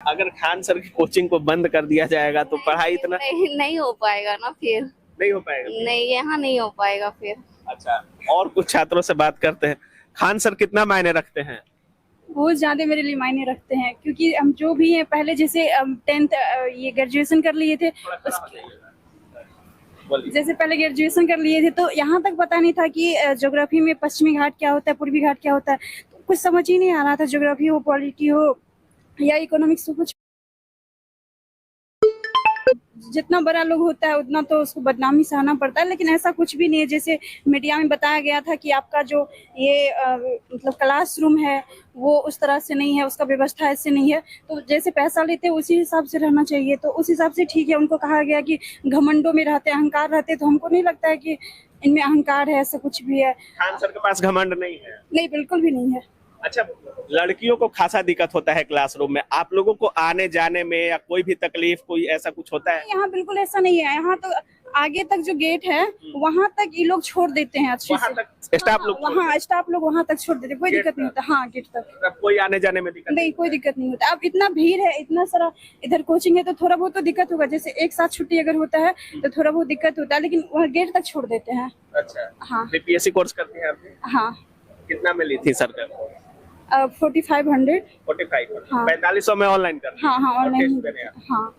अगर खान सर की कोचिंग को बंद कर दिया जाएगा तो पढ़ाई इतना नहीं हो पाएगा ना फिर। नहीं हो पाएगा। नहीं, यहाँ नहीं हो पाएगा फिर। अच्छा, और कुछ छात्रों से बात करते हैं। खान सर कितना मायने रखते हैं? बहुत ज्यादा मेरे लिए मायने रखते हैं, क्योंकि हम जो भी हैं पहले जैसे 10th ये ग्रेजुएशन कर लिए थे, जैसे पहले ग्रेजुएशन कर लिए थे तो यहाँ तक पता नहीं था कि ज्योग्राफी में पश्चिमी घाट क्या होता है, पूर्वी घाट क्या होता है, तो कुछ समझ ही नहीं आ रहा था। ज्योग्राफी हो, पॉलिटी हो या इकोनॉमिक्स हो, कुछ जितना बड़ा लोग होता है उतना तो उसको बदनामी सहना पड़ता है, लेकिन ऐसा कुछ भी नहीं है। जैसे मीडिया में बताया गया था कि आपका जो ये मतलब क्लासरूम है वो उस तरह से नहीं है, उसका व्यवस्था ऐसे नहीं है, तो जैसे पैसा लेते हैं उसी हिसाब से रहना चाहिए। तो उस हिसाब से ठीक है। उनको कहा गया कि घमंडों में रहते, अहंकार रहते, तो हमको नहीं लगता है कि इनमें अहंकार है, ऐसा कुछ भी है। खान सर के पास घमंड नहीं है? नहीं, बिल्कुल भी नहीं है। अच्छा, लड़कियों को खासा दिक्कत होता है क्लासरूम में, आप लोगों को आने जाने में या कोई भी तकलीफ, कोई ऐसा कुछ होता है? यहाँ बिल्कुल ऐसा नहीं है। यहाँ तो आगे तक जो गेट है वहाँ तक ये लोग छोड़ देते हैं अच्छे वहाँ से। तक स्टाफ लोग वहाँ स्टाफ लोग वहाँ तक छोड़ देते हैं, कोई दिक्कत नहीं होता। हाँ, गेट तक तब कोई आने जाने में दिक्कत नहीं, कोई दिक्कत नहीं होता। अब इतना भीड़ है, इतना सारा इधर कोचिंग है, तो थोड़ा बहुत तो दिक्कत होगा। जैसे एक साथ छुट्टी अगर होता है तो थोड़ा बहुत दिक्कत होता है, लेकिन वहाँ गेट तक छोड़ देते हैं। अच्छा, हाँ। बीपीएससी कोर्स करती हैं आप? हाँ। कितना में ली थी सरकार? 4500। 45। हाँ। 4500 में ऑनलाइन कर? हाँ हाँ, ऑनलाइन। हाँ।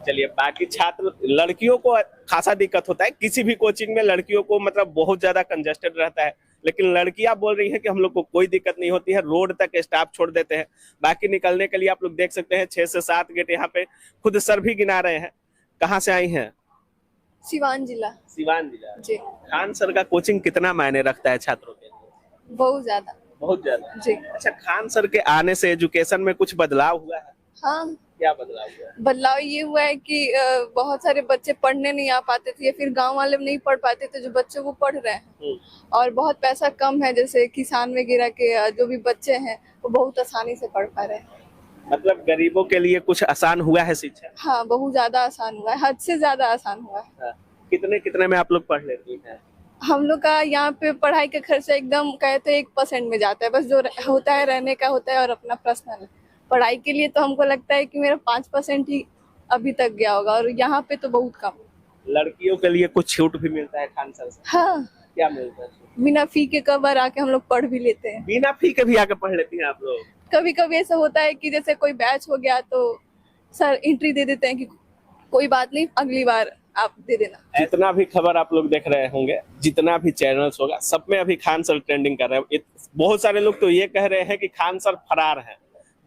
चलिए, बाकी छात्र, लड़कियों को खासा दिक्कत होता है किसी भी कोचिंग में, लड़कियों को मतलब बहुत ज्यादा कंजेस्टेड रहता है, लेकिन लड़कियां बोल रही है कि हम लोग को कोई दिक्कत नहीं होती है, रोड तक स्टाफ छोड़ देते हैं। बाकी निकलने के लिए आप लोग देख सकते हैं 6 से 7 गेट यहाँ पे खुद सर भी गिना रहे हैं। कहाँ से आई हैं? सिवान जिला। सिवान जिला जी। खान सर का कोचिंग कितना मायने रखता है छात्रों के लिए? बहुत ज्यादा। बहुत ज्यादा जी। अच्छा, खान सर के आने से एजुकेशन में कुछ बदलाव हुआ है? हाँ, क्या बदलाव हुआ है? बदलाव ये हुआ है कि बहुत सारे बच्चे पढ़ने नहीं आ पाते थे, या फिर गांव वाले नहीं पढ़ पाते थे, जो बच्चे वो पढ़ रहे हैं। और बहुत पैसा कम है, जैसे किसान वगैरह के जो भी बच्चे हैं वो बहुत आसानी से पढ़ पा रहे हैं। मतलब गरीबों के लिए कुछ आसान हुआ है शिक्षा? हाँ, बहुत ज्यादा आसान हुआ है, हद से ज्यादा आसान हुआ है। हाँ। कितने में आप लोग पढ़ लेती हैं? हम लोग का यहाँ पे पढ़ाई का खर्चा एकदम कहते 1% में जाता है, बस जो होता है रहने का होता है और अपना पर्सनल। पढ़ाई के लिए तो हमको लगता है कि मेरा 5% ही अभी तक गया होगा, और यहाँ पे तो बहुत कम। लड़कियों के लिए कुछ छूट भी मिलता है खान सर से? हाँ। क्या मिलता है? बिना फी के कवर आके हम लोग पढ़ भी लेते हैं। बिना फी के भी आके पढ़ लेती हैं आप लोग? कभी कभी ऐसा होता है कि जैसे कोई बैच हो गया तो सर एंट्री दे देते हैं कि कोई बात नहीं, अगली बार आप दे देना। जितना भी खबर आप लोग देख रहे होंगे, जितना भी चैनल्स होगा, सब में अभी खान सर ट्रेंडिंग कर रहे हैं। बहुत सारे लोग तो ये कह रहे हैं कि खान सर फरार हैं।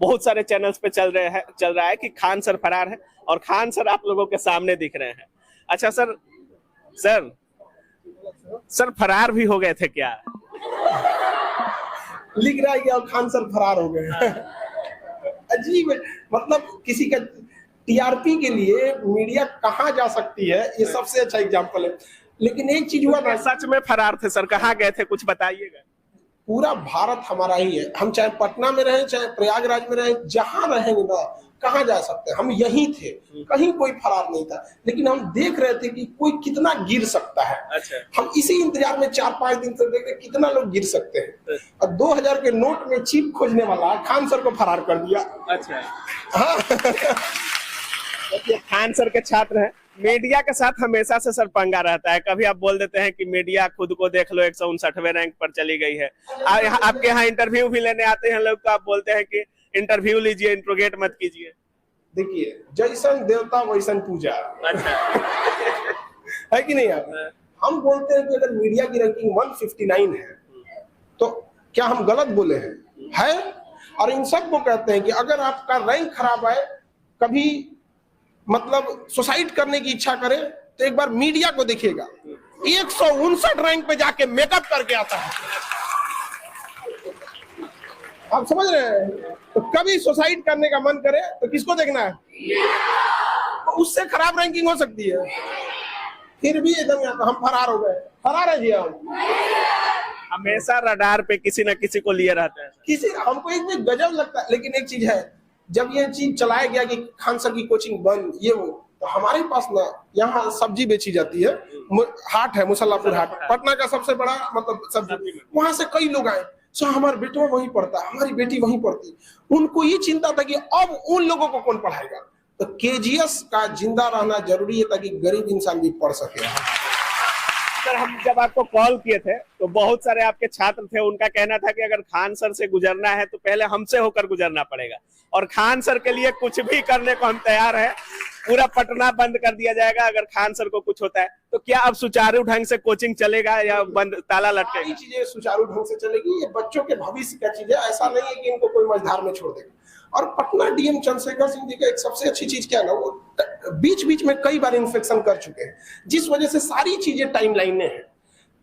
बहुत सारे चैनल्स पे चल रहा है कि खान सर फरार है, और खान सर आप लोगों के सामने दिख रहे हैं। अच्छा सर फरार भी हो गए थे क्या? लिख रहा है कि अब खान सर फरार हो गए। अजीब है, मतलब किसी का टीआरपी के लिए मीडिया कहाँ जा सकती है, ये सबसे अच्छा एग्जांपल है। लेकिन एक चीज हुआ ना, सच में फरार थे सर, कहाँ गए थे, कुछ बताइएगा। पूरा भारत हमारा ही है, हम चाहे पटना में रहें चाहे प्रयागराज में रहें, जहां रहेंगे ना, कहाँ जा सकते हैं, हम यहीं थे, कहीं कोई फरार नहीं था। लेकिन हम देख रहे थे कि कोई कितना गिर सकता है। अच्छा। हम इसी इंतजार में 4-5 दिन से देख रहे कितना लोग गिर सकते हैं, और 2000 के नोट में चिप खोजने वाला खान सर को फरार कर दिया। अच्छा। हाँ। खान सर के छात्र हैं, मीडिया के साथ हमेशा से सर पंगा रहता है। कभी आप बोल देते हैं कि मीडिया खुद को देख लो 159वें रैंक पर चली गई है। आपके यहाँ इंटरव्यू भी लेने आते हैं लोग, तो आप बोलते हैं कि इंटरव्यू लीजिए, इंट्रोगेट मत कीजिए। देखिए, जैसन देवता वैसन पूजा। अच्छा। है कि नहीं? हम बोलते हैं कि अगर मीडिया की रैंकिंग 159 है तो क्या हम गलत बोले हैं? है। और इन सबको कहते हैं कि अगर आपका रैंक खराब है, कभी मतलब सुसाइड करने की इच्छा करे तो एक बार मीडिया को देखिएगा, 159 रैंक पे जाके मेकअप करके आता है। आप समझ रहे हैं? तो कभी सुसाइड करने का मन करे तो किसको देखना है? तो उससे खराब रैंकिंग हो सकती है। फिर भी एकदम हम फरार हो गए। फरार है जी हम। हमेशा रडार पे किसी न किसी को लिए रहते हैं। किसी हमको एक भी गजब लगता है। लेकिन एक चीज है, जब ये चीज चलाया गया कि खान सर की कोचिंग बंद, ये वो, तो हमारे पास ना यहाँ सब्जी बेची जाती है, हाट है मुसल्लापुर हाट, पटना का सबसे बड़ा मतलब सब्जी। वहां से कई लोग आए, अच्छा हमारा बेटा वहीं पढ़ता है, हमारी बेटी वहीं पढ़ती। उनको ये चिंता था कि अब उन लोगों को कौन पढ़ाएगा। तो केजीएस का जिंदा रहना जरूरी है ताकि गरीब इंसान भी पढ़ सके। सर हम जब आपको कॉल किए थे तो बहुत सारे आपके छात्र थे, उनका कहना था कि अगर खान सर से गुजरना है तो पहले हमसे होकर गुजरना पड़ेगा, और खान सर के लिए कुछ भी करने को हम तैयार हैं। पूरा पटना बंद कर दिया जाएगा अगर खान सर को कुछ होता है। तो क्या अब सुचारू ढंग से कोचिंग चलेगा या बंद ताला लटकेगा? चीजें सुचारू ढंग से चलेगी। ये बच्चों के भविष्य का चीज है, ऐसा नहीं है कि इनको कोई मझधार में छोड़ देगा। और पटना डीएम चंद्रशेखर सिंह जी का एक सबसे अच्छी चीज क्या है ना, वो बीच बीच में कई बार इन्फेक्शन कर चुके हैं, जिस वजह से सारी चीजें टाइमलाइन में है।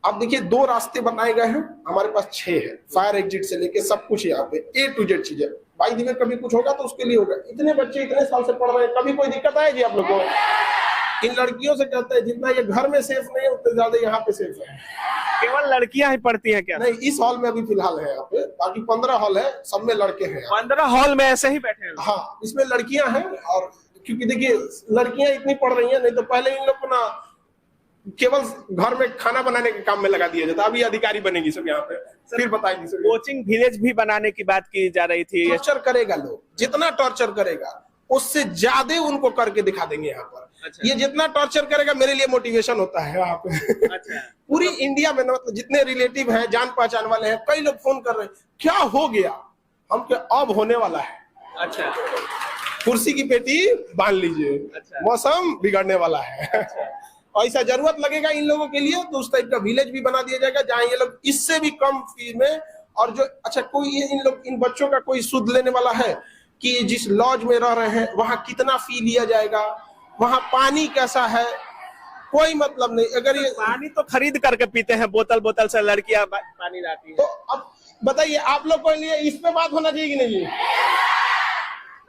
अब देखिए 2 रास्ते बनाए गए हैं, हमारे पास 6 है, फायर एग्जिट से लेके सब कुछ यहाँ पे A to Z चीजें। भाई दी में कभी कुछ होगा तो उसके लिए होगा। इतने बच्चे इतने साल से पढ़ रहे हैं, कभी कोई दिक्कत आएगी आप लोग को? इन लड़कियों से कहते हैं जितना ये घर में सेफ नहीं है उतने ज्यादा यहाँ पे सेफ है। केवल लड़कियां ही पढ़ती हैं क्या? नहीं, इस हॉल में अभी फिलहाल है यहाँ पे, बाकी 15 हॉल है, सब में लड़के हैं। 15 हॉल में ऐसे ही बैठे हैं? हाँ, इसमें लड़कियां हैं। और क्योंकि देखिए लड़कियां इतनी पढ़ रही हैं, नहीं तो पहले इन लोग को ना केवल घर में खाना बनाने के काम में लगा दिया जाता, अभी अधिकारी बनेगी सब यहाँ पे, फिर बताएगी सब। कोचिंग विलेज भी बनाने की बात की जा रही थी। टॉर्चर करेगा लोग, जितना टॉर्चर करेगा उससे ज्यादा उनको करके दिखा देंगे यहाँ पर। अच्छा। ये जितना टॉर्चर करेगा मेरे लिए मोटिवेशन होता है यहाँ पे। अच्छा। पूरी इंडिया में मतलब जितने रिलेटिव हैं, जान पहचान वाले हैं, कई लोग फोन कर रहे हैं क्या हो गया, हम क्या अब होने वाला है। अच्छा। कुर्सी की पेटी बांध लीजिए। अच्छा। मौसम बिगड़ने वाला है। अच्छा। ऐसा जरूरत लगेगा इन लोगों के लिए तो उस टाइप का विलेज भी बना दिया जाएगा जहाँ ये लोग इससे भी कम फीस में। और जो अच्छा कोई इन बच्चों का कोई सुध लेने वाला है कि जिस लॉज में रह रहे हैं वहां कितना फी लिया जाएगा, वहां पानी कैसा है, कोई मतलब नहीं। अगर ये पानी तो खरीद करके पीते हैं, बोतल से लड़कियां पानी लाती है। तो अब बताइए आप लोग को लिए इस पे बात होना चाहिए कि नहीं?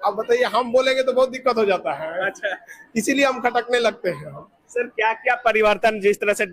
अब बताइए, हम बोलेंगे तो बहुत दिक्कत हो जाता है। अच्छा। इसीलिए हम खटकने लगते हैं। सर क्या क्या परिवर्तन जिस तरह से